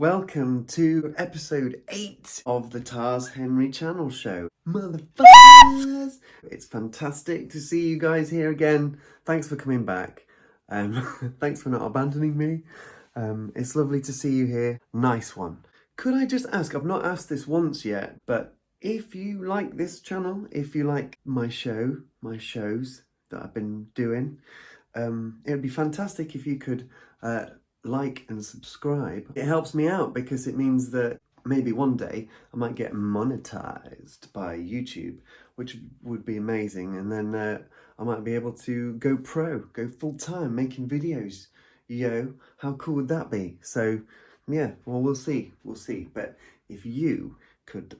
welcome to episode 8 of the Tars Henry channel show. Motherfuckers! It's fantastic to see you guys here again. Thanks for coming back. Thanks for not abandoning me. It's lovely to see you here. Nice one. Could I just ask, I've not asked this once yet, but if you like this channel, if you like my shows that I've been doing, it would be fantastic if you could like and subscribe. It helps me out because it means that maybe one day I might get monetized by YouTube, which would be amazing, and then I might be able to go full-time making videos. Yo, how cool would that be? So yeah, well, we'll see, but if you could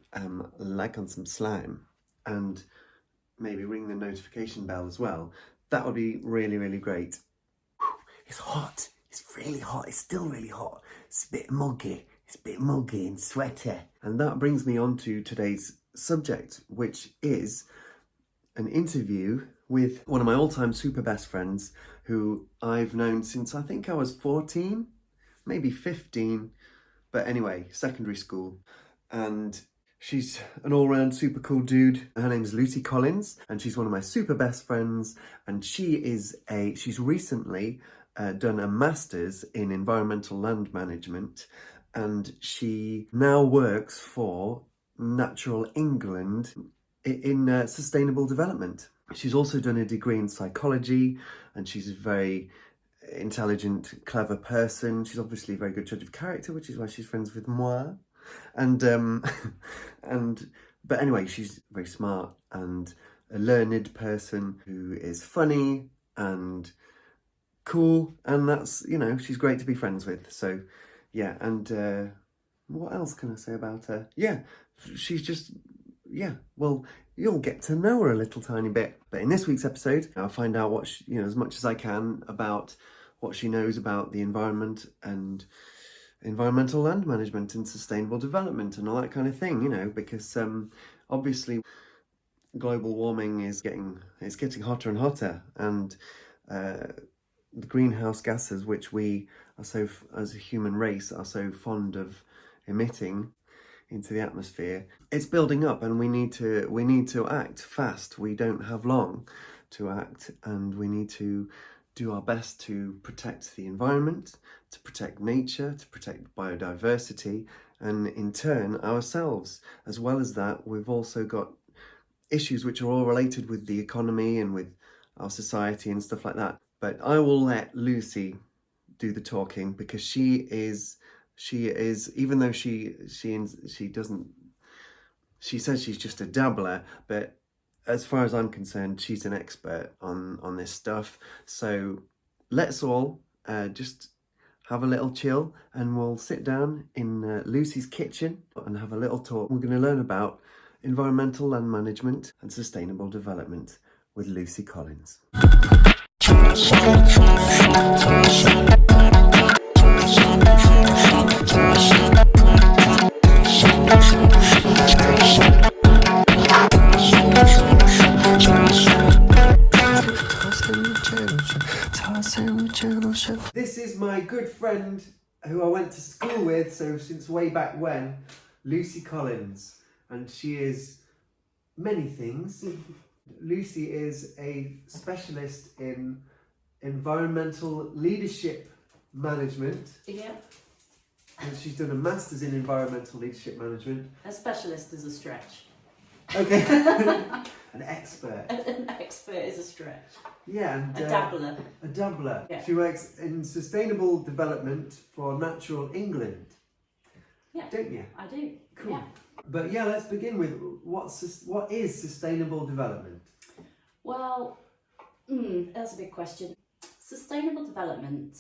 like on some slime and maybe ring the notification bell as well, that would be really, really great. Whew, it's hot. It's really hot. It's still really hot. It's a bit muggy. And sweaty. And that brings me on to today's subject, which is an interview with one of my all-time super best friends who I've known since I think I was 14, maybe 15. But anyway, secondary school. And she's an all-round super cool dude. Her name's Lucy Collins, and she's one of my super best friends. And she's recently done a master's in environmental land management, and she now works for Natural England in sustainable development. She's also done a degree in psychology, and she's a very intelligent, clever person. She's obviously a very good judge of character, which is why she's friends with moi. But anyway, she's very smart and a learned person who is funny and cool, and that's, she's great to be friends with. So yeah, and what else can I say about her? Yeah, she's just, well, you'll get to know her a little tiny bit. But in this week's episode, I'll find out what as much as I can about what she knows about the environment and environmental land management and sustainable development and all that kind of thing, because obviously global warming is getting hotter and hotter, and the greenhouse gases, which we are as a human race are so fond of emitting into the atmosphere, it's building up, and we need to act fast. We don't have long to act, and we need to do our best to protect the environment, to protect nature, to protect biodiversity, and in turn ourselves. As well as that, we've also got issues which are all related with the economy and with our society and stuff like that. But I will let Lucy do the talking, because she is, even though she says she's just a dabbler, but as far as I'm concerned, she's an expert on this stuff. So let's all just have a little chill, and we'll sit down in Lucy's kitchen and have a little talk. We're going to learn about environmental land management and sustainable development with Lucy Collins. This is my good friend who I went to school with, so since way back when, Lucy Collins, and she is many things. Lucy is a specialist in environmental leadership management. Yeah. And she's done a master's in environmental leadership management. A specialist is a stretch. Okay. An expert. An expert is a stretch. Yeah. And, a dabbler. A dabbler. Yeah. She works in sustainable development for Natural England. Yeah. Don't you? I do. Cool. Yeah. But yeah, let's begin with what is sustainable development? Well, that's a big question. Sustainable development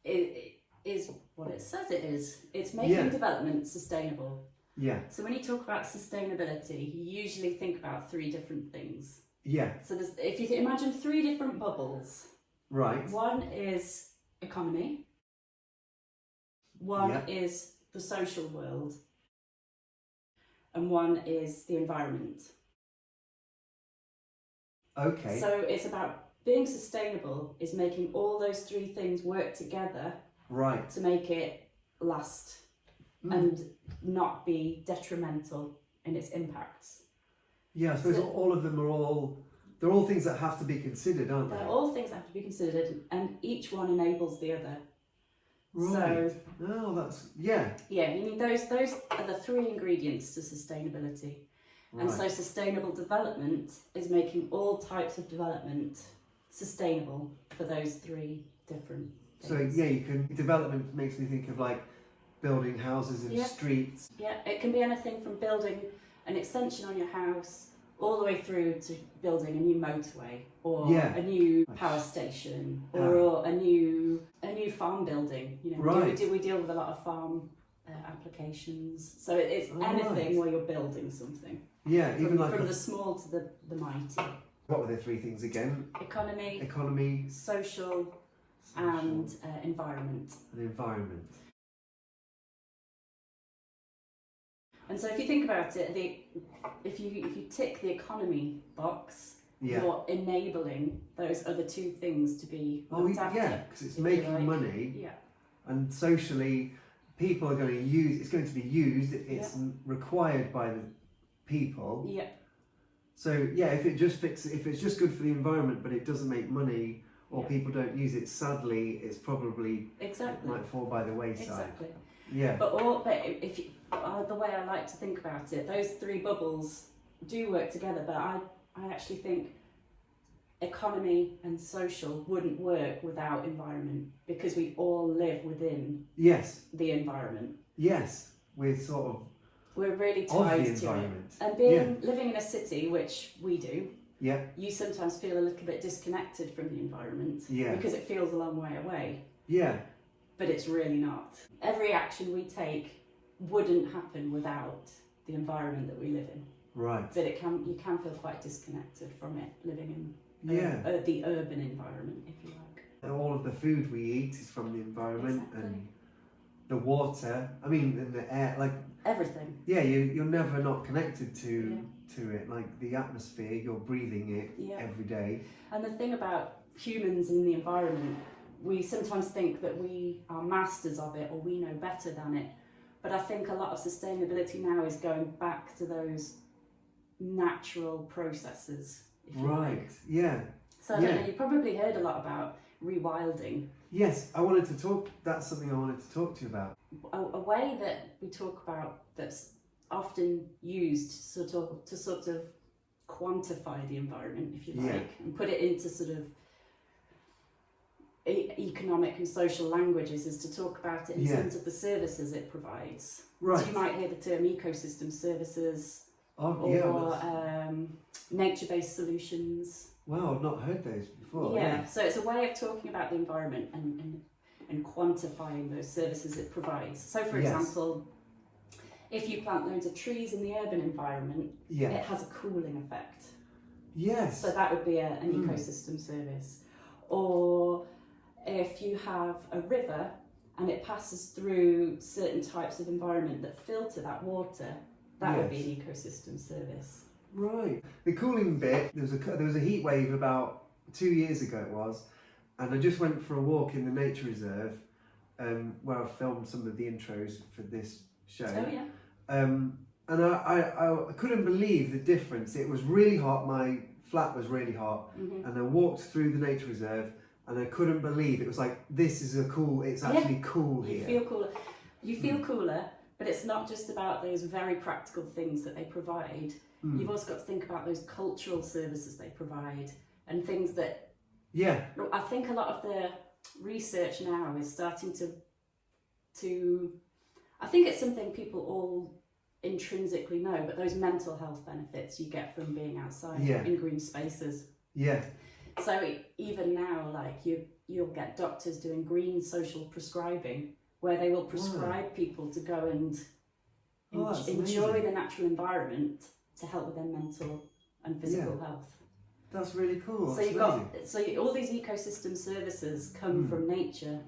is what it says it is. It's making development sustainable. Yeah. So when you talk about sustainability, you usually think about 3 different things. Yeah. So if you imagine 3 different bubbles. Right. One is economy. One is the social world. And one is the environment. Okay. So it's about being sustainable is making all those 3 things work together. Right. To make it last and not be detrimental in its impacts. Yeah, I suppose So, all of them they're all things that have to be considered, aren't they? they're all things that have to be considered, and each one enables the other. Right. So, yeah. Yeah, you need those are the three ingredients to sustainability. Right. And so sustainable development is making all types of development sustainable for those three different things. So development makes me think of like building houses and streets. Yeah, it can be anything from building an extension on your house all the way through to building a new motorway or a new power station or a new farm building. You know, right. we deal with a lot of farm applications. So it's anything where you're building something. Yeah, even from the small to the mighty. What were the three things again? Economy, social and environment. And so if you think about it, if you tick the economy box, you're enabling those other two things to be looked after. Yeah, because it's making money. Yeah. And socially, people are going to use. It's going to be used. It's required by the people. Yeah. So if it's just good for the environment, but it doesn't make money, or people don't use it, sadly, it's probably it might fall by the wayside. Exactly. Yeah. But if you, the way I like to think about it, those three bubbles do work together. But I actually think economy and social wouldn't work without environment, because we all live within the environment. Yes, we're really tied to it. And living in a city, which we do, you sometimes feel a little bit disconnected from the environment because it feels a long way away. Yeah. But it's really not. Every action we take wouldn't happen without the environment that we live in. Right. But you can feel quite disconnected from it, living in the urban environment, if you like. And all of the food we eat is from the environment and the water. I mean, and the air, like everything. Yeah, you're never not connected to it. Like the atmosphere, you're breathing it every day. And the thing about humans in the environment, we sometimes think that we are masters of it or we know better than it. But I think a lot of sustainability now is going back to those natural processes. If you like. Yeah. So I don't know, you've probably heard a lot about rewilding. Yes, that's something I wanted to talk to you about. A way that we talk about that's often used to sort of quantify the environment, if you like, and put it into sort of economic and social languages, is to talk about it in terms of the services it provides. Right. So you might hear the term ecosystem services nature-based solutions. Wow, I've not heard those before. Yeah, so it's a way of talking about the environment and quantifying those services it provides. So for example, if you plant loads of trees in the urban environment, it has a cooling effect. Yes. So that would be an ecosystem service. Or if you have a river and it passes through certain types of environment that filter that water, that would be an ecosystem service. Right. The cooling bit, there was a heat wave about 2 years ago it was, and I just went for a walk in the nature reserve where I filmed some of the intros for this show. Oh yeah. And I couldn't believe the difference. It was really hot, my flat was really hot, and I walked through the nature reserve and I couldn't believe it was like, it's actually cool here. You feel cooler, but it's not just about those very practical things that they provide. You've also got to think about those cultural services they provide and things that... Yeah. I think a lot of the research now is starting to... I think it's something people all intrinsically know, but those mental health benefits you get from being outside in green spaces. Yeah. So even now, like you'll get doctors doing green social prescribing, where they will prescribe people to go and enjoy the natural environment to help with their mental and physical health. That's really cool. So all these ecosystem services come from nature,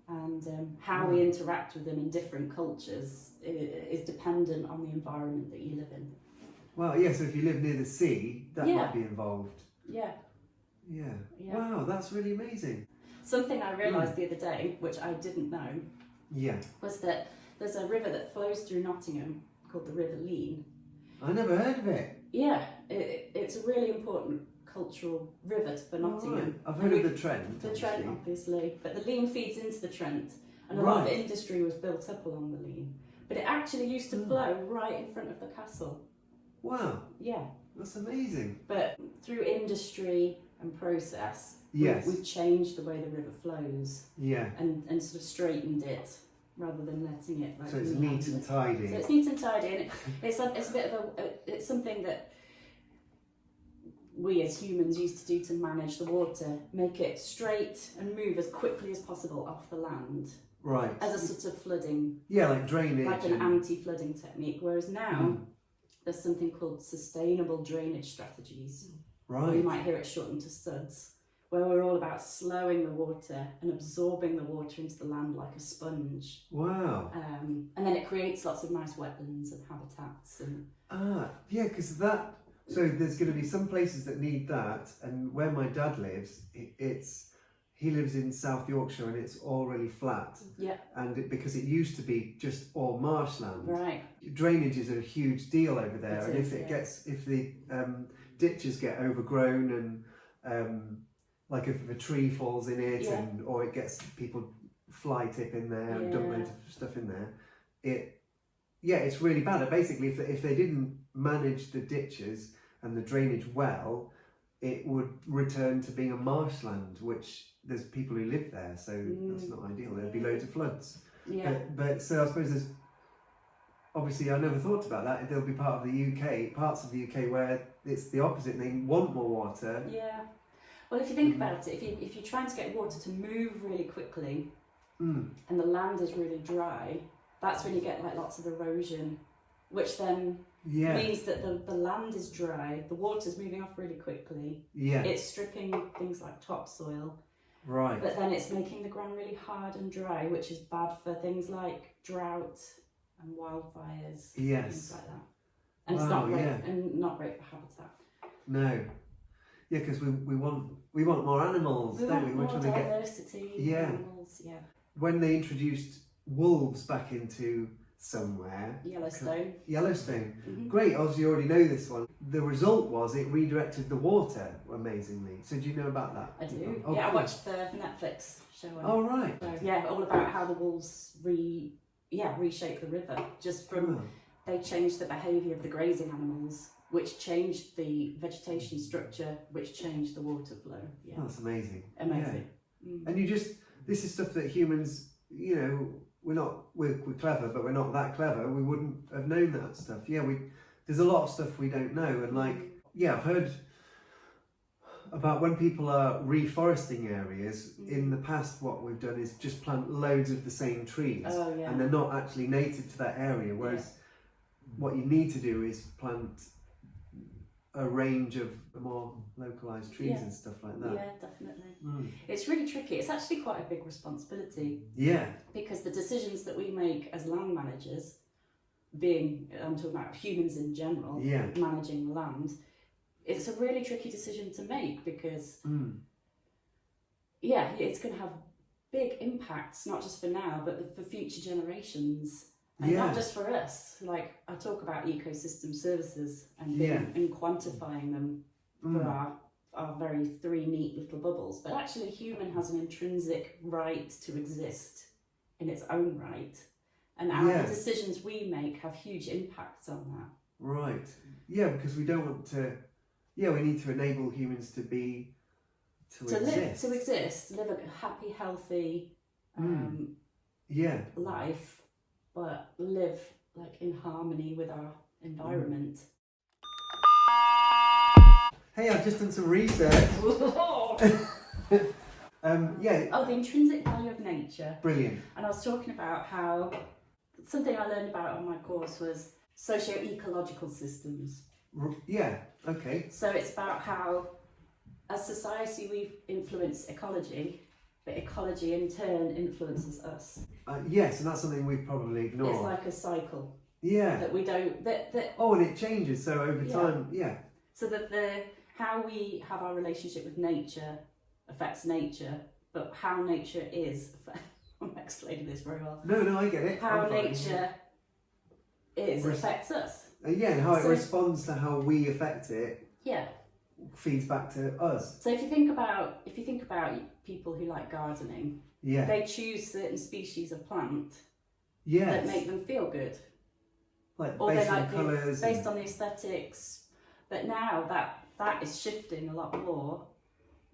and how we interact with them in different cultures is dependent on the environment that you live in. Well, so if you live near the sea, that might be involved. Yeah. Wow, that's really amazing. Something I realised the other day, which I didn't know, was that there's a river that flows through Nottingham called the River Lean. I never heard of it. Yeah, it's a really important cultural river for Nottingham. Right. I've heard of the Trent. The Trent, obviously, but the Lean feeds into the Trent, and a Right. lot of industry was built up along the Lean. But it actually used to flow right in front of the castle. Wow, Yeah, that's amazing. but through industry and process, Yes. we've changed the way the river flows Yeah. and sort of straightened it rather than letting it. Like, So it's meander. neat and tidy. So it's neat and tidy, and it's a bit of it's something that we as humans used to do to manage the water, make it straight and move as quickly as possible off the land Right. as a sort of flooding, Yeah, like drainage. like an anti-flooding technique. Whereas now there's something called sustainable drainage strategies. Or you Right. might hear it shortened to SUDS, where we're all about slowing the water and absorbing the water into the land like a sponge. Wow. And then it creates lots of nice wetlands and habitats. And Yeah, because that. So there's going to be some places that need that, and where my dad lives, he lives in South Yorkshire, and it's all really flat. yeah, And because it used to be just all marshland. right. Drainage is a huge deal over there, It and is, if the ditches get overgrown and like if a tree falls in it, Yeah. or it gets people fly tip in there and dump Yeah. loads of stuff in there, it's really bad. Basically, if they didn't manage the ditches and the drainage well, it would return to being a marshland, which there's people who live there, so that's not ideal. There'd be loads of floods. Yeah, But so I suppose there's obviously, I never thought about that. There'll be parts of the UK where it's the opposite. They want more water. yeah. Well, if you think about it, if you're trying to get water to move really quickly, and the land is really dry, that's when you get like lots of erosion, which then means that the land is dry, the water's moving off really quickly. Yeah. It's stripping things like topsoil, Right. but then it's making the ground really hard and dry, which is bad for things like drought and wildfires, Yes. things like that. And it's Wow, not great, yeah. and not great for habitat. No. Yeah, because we want more animals, We don't want we? more We're trying to get. diversity, Yeah. animals, yeah. When they introduced wolves back into somewhere, Yellowstone. Yellowstone. Great, Oz, you already know this one. The result was it redirected the water amazingly. So do you know about that? I do. Oh, yeah, I cool. watched the Netflix show on Oh, right. So, yeah, all about how the wolves reshape the river. Just from they changed the behaviour of the grazing animals, which changed the vegetation structure, which changed the water flow. Yeah, That's amazing. amazing. Yeah. And this is stuff that humans, we're clever, but we're not that clever. We wouldn't have known that stuff. Yeah, there's a lot of stuff we don't know, and I've heard about when people are reforesting areas. In the past, what we've done is just plant loads of the same trees, and they're not actually native to that area. Whereas what you need to do is plant a range of more localized trees and stuff like that. Yeah, definitely. It's really tricky. It's actually quite a big responsibility. Yeah. Because the decisions that we make as land managers, I'm talking about humans in general, managing the land, it's a really tricky decision to make because, it's going to have big impacts, not just for now, but for future generations. And not just for us. Like, I talk about ecosystem services and quantifying them for our very three neat little bubbles. But actually, human has an intrinsic right to exist in its own right. And our decisions we make have huge impacts on that. Right. Yeah, because we don't want to... Yeah, we need to enable humans to exist. Live a happy, healthy life. But live like in harmony with our environment. Hey, I've just done some research. The intrinsic value of nature. Brilliant. And I was talking about how something I learned about on my course was socio-ecological systems. Yeah. Okay. So it's about how, as society, we've influenced ecology. But ecology in turn influences us. Yes, and that's something we've probably ignored. It's like a cycle. Yeah. That we don't. And it changes. So over time, So that how we have our relationship with nature affects nature, but how nature is. I'm explaining this very well. No, I get it. How nature affects us. Yeah, and how it So- responds to how we affect it Yeah. feeds back to us. So if you think about people who like gardening, Yeah. they choose certain species of plant Yes. that make them feel good, Like or based they on like colours. based on the aesthetics. But now that is shifting a lot more.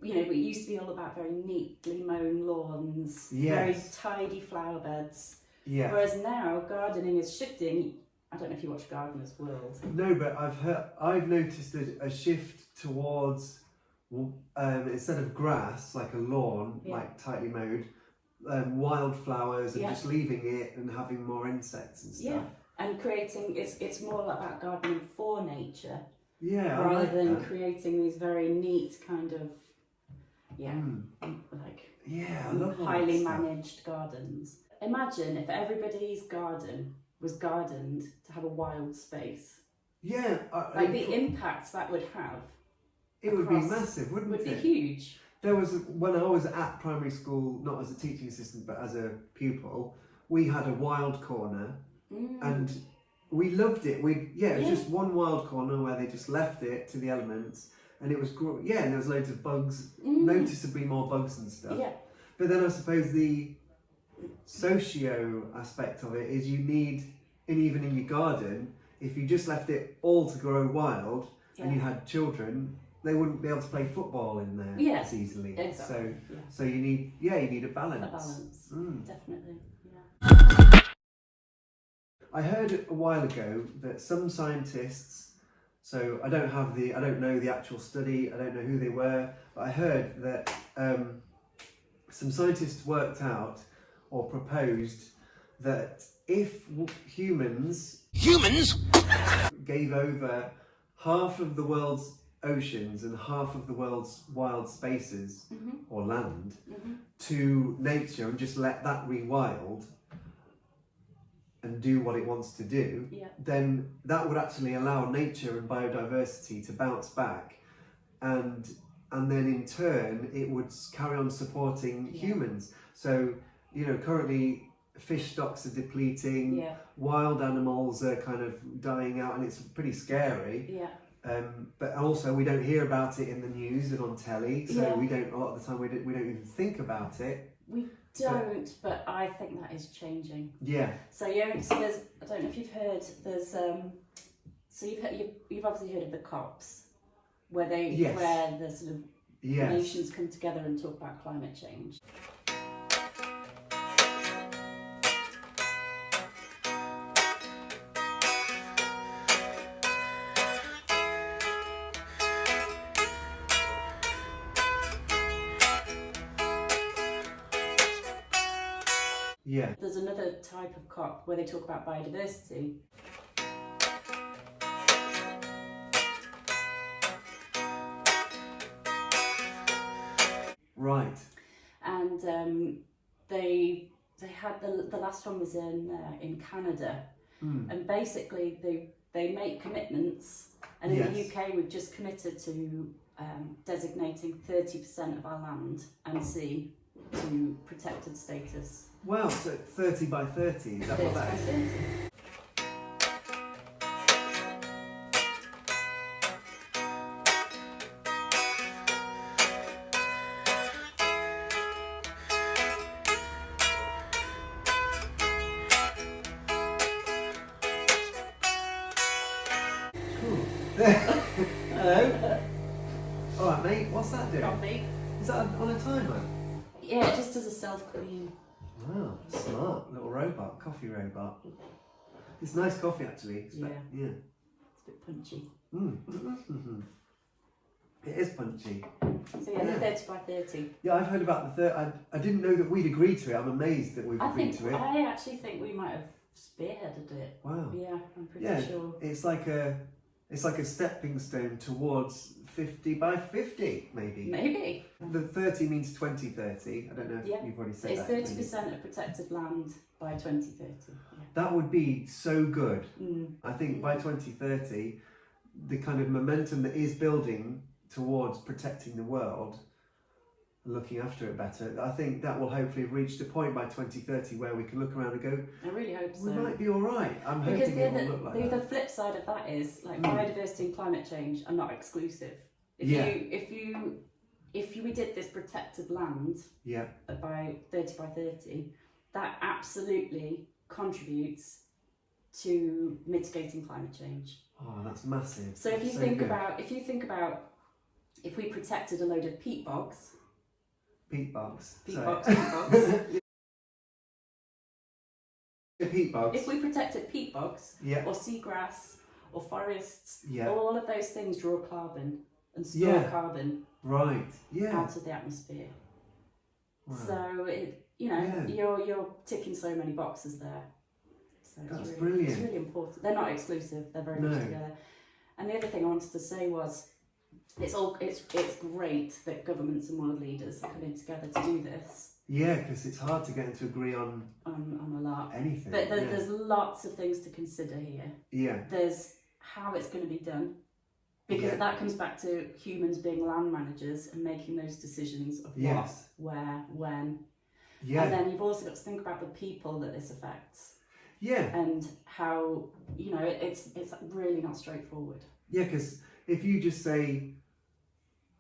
You know, it used to be all about very neatly mown lawns, very Yes. tidy flower beds. Yeah. Whereas now gardening is shifting. I don't know if you watch Gardener's World. No, but I've noticed a shift towards instead of grass, like a lawn, Yeah. like tightly mowed, wildflowers and Yeah. just leaving it and having more insects and stuff. Yeah, and creating it's more about gardening for nature Yeah, I rather like than that. creating these very neat kind of like Yeah, I love all highly that stuff. managed gardens. Imagine if everybody's garden was gardened to have a wild space. Yeah, Like the impact that would have it would be across- massive, wouldn't would it? be huge. There was when I was at primary school, not as a teaching assistant but as a pupil, we had a wild corner and we loved it. It was Yeah. just one wild corner where they just left it to the elements, and it was and there was loads of bugs, noticeably more bugs and stuff. Yeah, But then I suppose the socio aspect of it is you need, and even in your garden, if you just left it all to grow wild and you had children, they wouldn't be able to play football in there as easily. exactly. So you need a balance. A balance, definitely. Yeah. I heard a while ago that some scientists, so I don't know the actual study, I don't know who they were, but I heard that some scientists worked out or proposed that if humans gave over half of the world's oceans and half of the world's wild spaces or land to nature and just let that rewild and do what it wants to do, then that would actually allow nature and biodiversity to bounce back, and then in turn it would carry on supporting humans. So currently fish stocks are depleting, wild animals are kind of dying out, and it's pretty scary. But also we don't hear about it in the news and on telly, so we don't. A lot of the time we don't even think about it. We don't, but I think that is changing. Yeah. So there's, I don't know if you've heard, there's so you've obviously heard of the COPs, where the sort of nations come together and talk about climate change. Yeah. There's another type of COP where they talk about biodiversity. Right. And they had the last one was in Canada, and basically they make commitments, and in the UK we've just committed to designating 30% of our land and sea to protected status. Wow, so 30 by 30, is that what that is? Cool. Hello. Alright mate, what's that doing? Coffee. Is that on a timer? Yeah, it just does a self-clean. Wow, smart. Little robot, coffee robot. It's nice coffee actually. Yeah. Yeah. It's a bit punchy. It is punchy. So the 30 by 30. Yeah, I've heard about the I didn't know that we'd agreed to it. I'm amazed that we've agreed to it. I actually think we might have spearheaded it. Wow. Yeah, I'm pretty sure. It's like a stepping stone towards 50 by 50, maybe. Maybe. The 30 means 2030. I don't know if you've already said that. It's 30% of protected land by 2030. Yeah. That would be so good. I think by 2030, the kind of momentum that is building towards protecting the world, looking after it better, I think that will hopefully have reached a point by 2030 where we can look around and go, I really hope so. we might be all right. I'm Because hoping it will look like the that. flip side of that is like biodiversity and climate change are not exclusive. If we did this protected land by 30 by 30, that absolutely contributes to mitigating climate change. Oh, that's massive. So if you think about if we protected a load of peat bogs. Peat bogs. Peat Sorry. bogs. Peat bogs. If we protected peat bogs or seagrass or forests, Yeah. all of those things draw carbon and store carbon Right. Yeah. out of the atmosphere. Wow. So you're ticking so many boxes there. So That's it's brilliant. It's really important. They're not exclusive. They're very much together. And the other thing I wanted to say was, it's great that governments and world leaders are coming together to do this. Yeah, because it's hard to get them to agree on a lot. Anything. But there's lots of things to consider here. Yeah. There's how it's going to be done, because that comes back to humans being land managers and making those decisions of what, where, when. Yeah. And then you've also got to think about the people that this affects. Yeah. And how, it's really not straightforward. Yeah, because if you just say,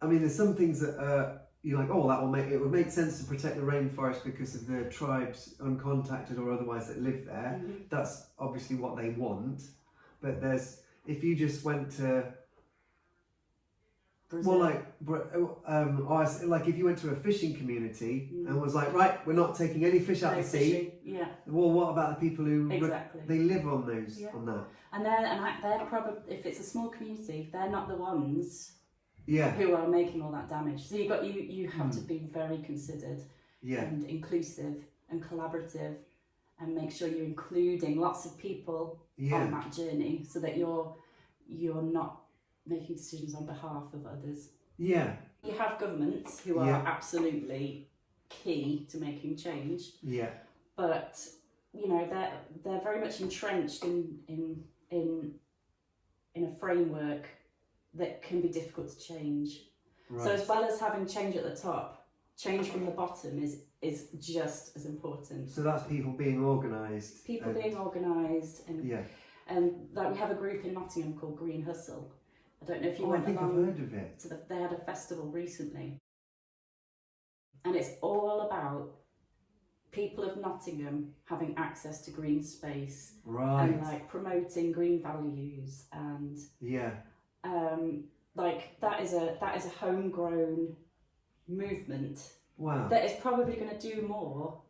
I mean, there's some things that you're like, oh, it would make sense to protect the rainforest because of the tribes, uncontacted or otherwise, that live there. Mm-hmm. That's obviously what they want. But if you just went to, Brazil. like if you went to a fishing community and was like, right, we're not taking any fish out of the sea. Yeah. Well, what about the people who they live on those on that? And they're probably, if it's a small community, they're not the ones yeah. who are making all that damage. So you have to be very considered and inclusive and collaborative, and make sure you're including lots of people on that journey, so that you're not making decisions on behalf of others. Yeah. You have governments who are absolutely key to making change. Yeah. But they're very much entrenched in a framework that can be difficult to change. Right. So as well as having change at the top, change from the bottom is just as important. So that's people being organised. Being organised, and that we have a group in Nottingham called Green Hustle. I don't know if you went along. I've heard of it. So they had a festival recently, and it's all about people of Nottingham having access to green space, right, and like promoting green values, and that is a homegrown movement. Wow. That is probably going to do more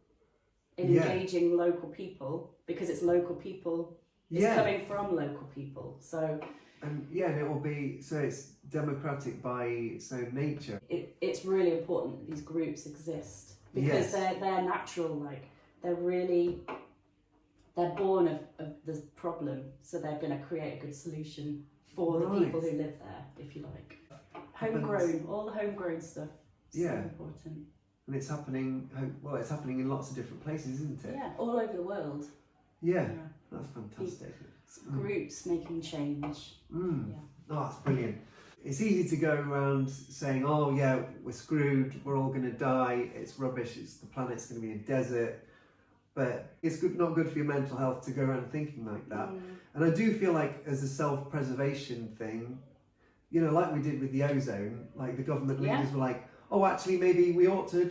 in engaging local people, because it's local people. It's coming from local people. So. And it will be, so it's democratic by its own nature. It's really important that these groups exist, because they're natural, they're born of the problem, so they're going to create a good solution for the people who live there, if you like. Homegrown, all the homegrown stuff is so important. And it's happening in lots of different places, isn't it? Yeah, all over the world. Yeah. That's fantastic. Groups making change. Oh, that's brilliant. It's easy to go around saying, oh yeah, we're screwed, we're all going to die, it's rubbish, the planet's going to be a desert. But it's not good for your mental health to go around thinking like that. And I do feel like, as a self-preservation thing, like we did with the ozone, like the government leaders were like, oh, actually maybe we ought to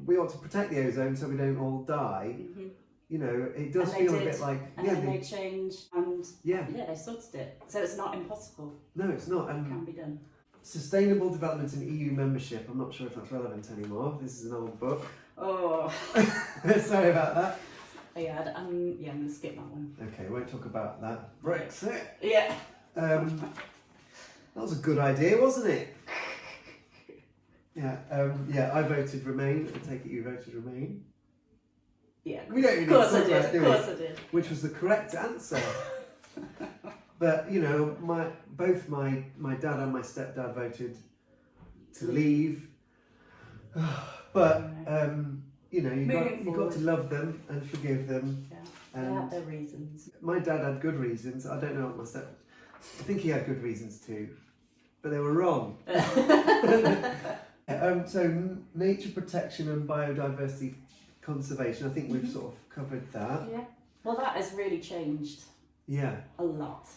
we ought to protect the ozone so we don't all die. Mm-hmm. It does feel a bit like... And then they changed, and they sorted it. So it's not impossible. No, it's not. It can be done. Sustainable development and EU membership. I'm not sure if that's relevant anymore. This is an old book. Oh. Sorry about that. I'm going to skip that one. Okay, won't talk about that. Brexit. Yeah. That was a good idea, wasn't it? I voted Remain. I take it you voted Remain. Yeah, we don't even of course I did. Which was the correct answer. But both my dad and my stepdad voted to leave. But you've got to love them and forgive them. Yeah, they have their reasons. My dad had good reasons. I don't know what I think he had good reasons too, but they were wrong. So nature protection and biodiversity conservation, I think we've sort of covered that. Yeah. Well, that has really changed Yeah. a lot.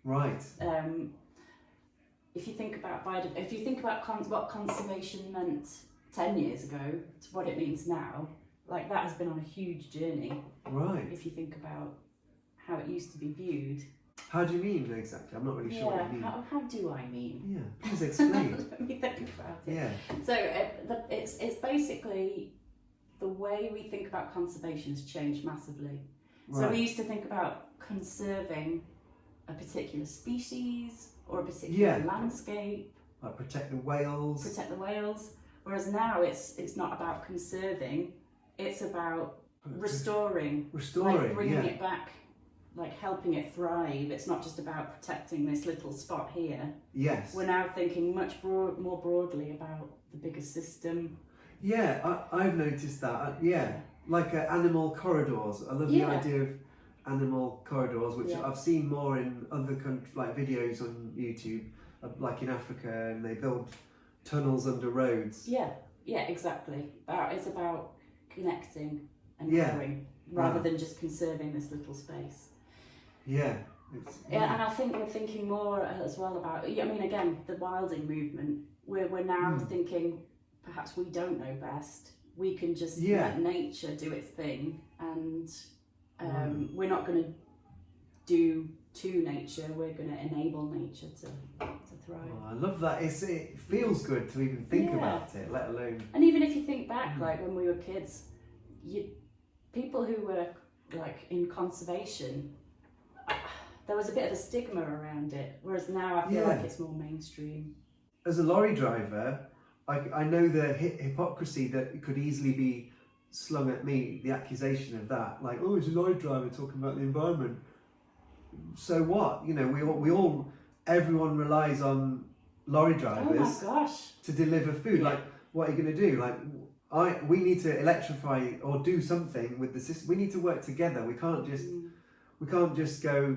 Right. If you think about what conservation meant 10 years ago to what it means now, like that has been on a huge journey. Right. If you think about how it used to be viewed. How do you mean exactly? I'm not really sure what you mean. How do I mean? Yeah, please explain. Let me think about it. Yeah. So it's basically the way we think about conservation has changed massively. Right. So we used to think about conserving a particular species or a particular landscape. Like protect the whales. Whereas now it's not about conserving, it's about restoring, like bringing it back, like helping it thrive. It's not just about protecting this little spot here. Yes. We're now thinking much more broadly about the bigger system. Yeah, I've noticed that. Yeah, like animal corridors. I love the idea of animal corridors, which I've seen more in other countries, like videos on YouTube, like in Africa, and they build tunnels under roads. Yeah, exactly. It's about connecting and growing rather than just conserving this little space. Yeah. And I think we're thinking more as well about, I mean, again, the wilding movement, we're now thinking perhaps we don't know best. We can just let nature do its thing, and we're not going to do to nature, we're going to enable nature to thrive. Oh, I love that. It feels good to even think about it, let alone... And even if you think back, like when we were kids, people who were like in conservation, there was a bit of a stigma around it, whereas now I feel like it's more mainstream. As a lorry driver, I know the hypocrisy that could easily be slung at me, the accusation of that, like, oh, it's a lorry driver talking about the environment. So what? You know, everyone relies on lorry drivers to deliver food. Like, what are you going to do? Like, we need to electrify or do something with the system. We need to work together. We can't just go,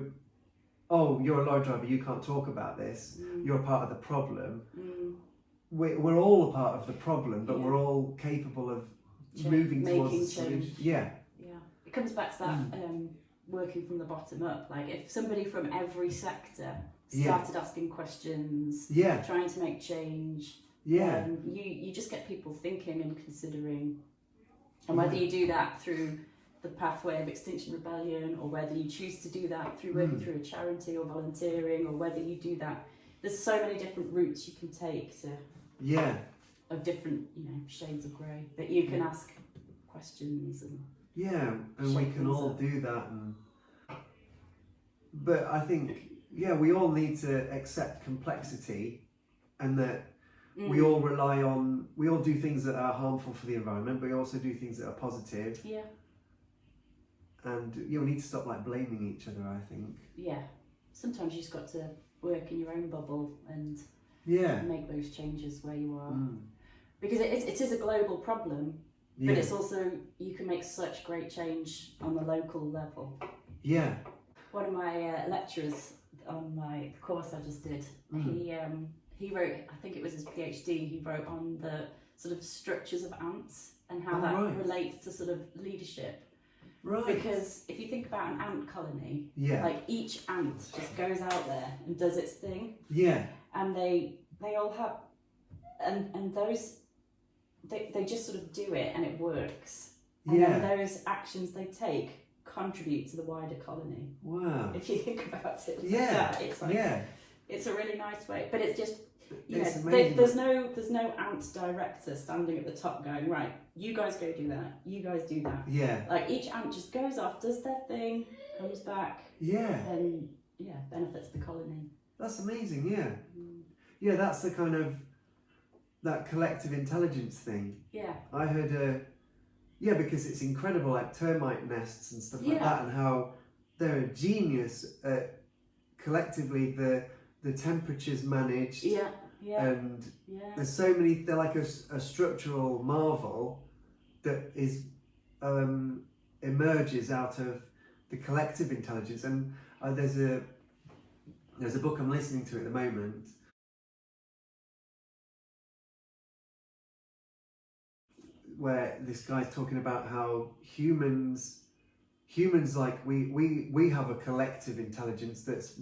oh, you're a lorry driver, you can't talk about this. You're a part of the problem. We're all a part of the problem, but we're all capable of moving towards the solution. Yeah. It comes back to that working from the bottom up. Like if somebody from every sector started asking questions, trying to make change, you just get people thinking and considering. And whether you do that through the pathway of Extinction Rebellion, or whether you choose to do that through working through a charity or volunteering, or whether you do that, there's so many different routes you can take to of different shades of grey that you can ask questions and we can all do that. But I think we all need to accept complexity, and that we all do things that are harmful for the environment, but we also do things that are positive. And we need to stop blaming each other, I think. Sometimes you just got to work in your own bubble and make those changes where you are. Because it is a global problem, but it's also, you can make such great change on the local level. One of my lecturers on my course I just did, he wrote, I think it was his PhD, he wrote on the sort of structures of ants and how that relates to sort of leadership. Because if you think about an ant colony, like each ant just goes out there and does its thing. And they all have, and those, they just sort of do it and it works. And then those actions they take contribute to the wider colony. Wow. If you think about it like that, it's like, it's a really nice way. But it's just, there's no ant director standing at the top going, right, you guys go do that, you guys do that. Like each ant just goes off, does their thing, comes back, and benefits the colony. That's amazing. That's the kind of that collective intelligence thing. I heard because it's incredible, like termite nests and stuff like that, and how they're a genius at collectively the temperatures managed. And there's so many, they're like a structural marvel that is emerges out of the collective intelligence. And there's a book I'm listening to at the moment where this guy's talking about how humans like we have a collective intelligence that's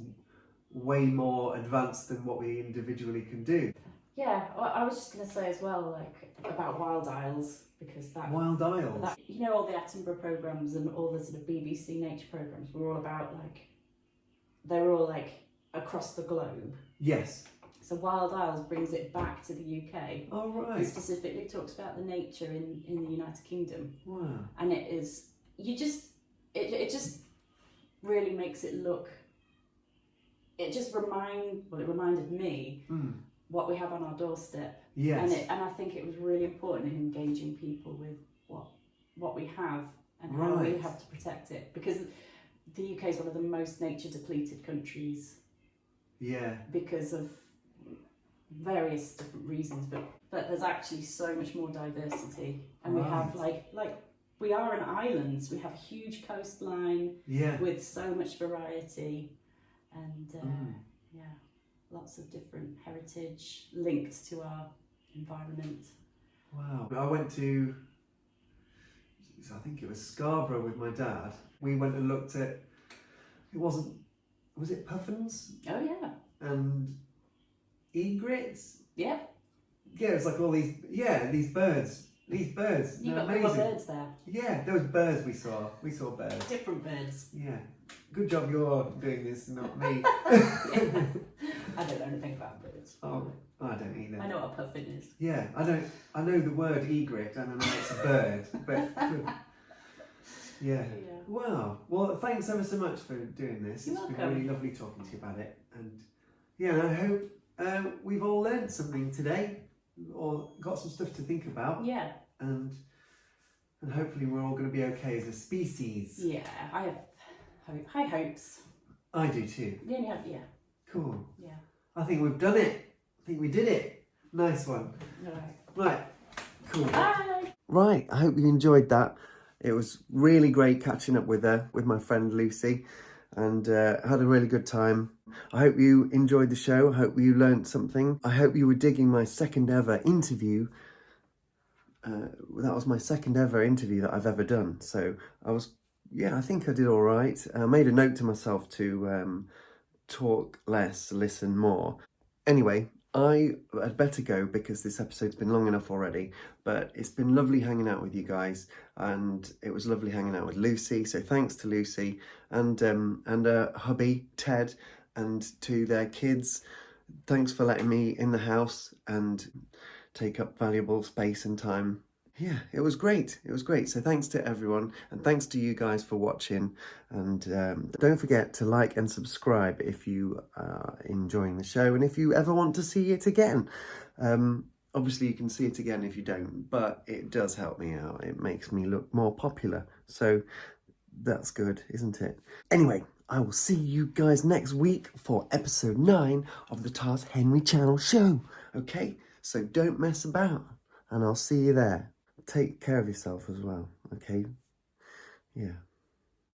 way more advanced than what we individually can do. Yeah, I was just going to say as well, like, about Wild Isles, because Wild Isles? you know, all the Attenborough programmes and all the sort of BBC nature programmes were all about, like, they're all, like, across the globe. Yes. So Wild Isles brings it back to the UK. Oh, right. It specifically talks about the nature in the United Kingdom. Wow. And it just really makes it look, it reminded me what we have on our doorstep. Yes. And I think it was really important in engaging people with what we have and how we have to protect it, because the UK is one of the most nature depleted countries. Yeah. Because of various different reasons, but there's actually so much more diversity, and we have like we are an island, so we have a huge coastline with so much variety, and lots of different heritage linked to our environment. Wow. I went to, I think it was Scarborough with my dad. We went and looked at, was it puffins? Oh yeah. And egrets? Yeah. Yeah, it's like all these birds. These birds. You got amazing. more birds there. Yeah, there was birds we saw. We saw birds. Different birds. Yeah. Good job you're doing this, not me. Yeah. I don't know anything about birds. Oh, I don't either. I know what a puffin is. Yeah, I know the word egret and I know it's a bird, but yeah. Wow. Well, thanks ever so much for doing this. You're It's welcome. been really lovely talking to you about it, and and I hope we've all learned something today, or got some stuff to think about. Yeah. And hopefully we're all going to be okay as a species. Yeah, I have high hopes. I do too. You only have, Cool. Yeah. I think we've done it. I think we did it. Nice one. Right. Cool. Bye. Right. I hope you enjoyed that. It was really great catching up with my friend Lucy, and had a really good time. I hope you enjoyed the show. I hope you learned something. I hope you were digging my second ever interview. That was my second ever interview that I've ever done. So I think I did all right. I made a note to myself to talk less, listen more. Anyway, I had better go because this episode's been long enough already, but it's been lovely hanging out with you guys, and it was lovely hanging out with Lucy. So thanks to Lucy and her hubby, Ted, and to their kids. Thanks for letting me in the house and take up valuable space and time. Yeah, it was great. It was great. So thanks to everyone, and thanks to you guys for watching. And don't forget to like and subscribe if you are enjoying the show, and if you ever want to see it again. Obviously, you can see it again if you don't, but it does help me out. It makes me look more popular. So that's good, isn't it? Anyway, I will see you guys next week for episode 9 of the Tars Henry Channel show. Okay? So don't mess about, and I'll see you there. Take care of yourself as well, okay? Yeah.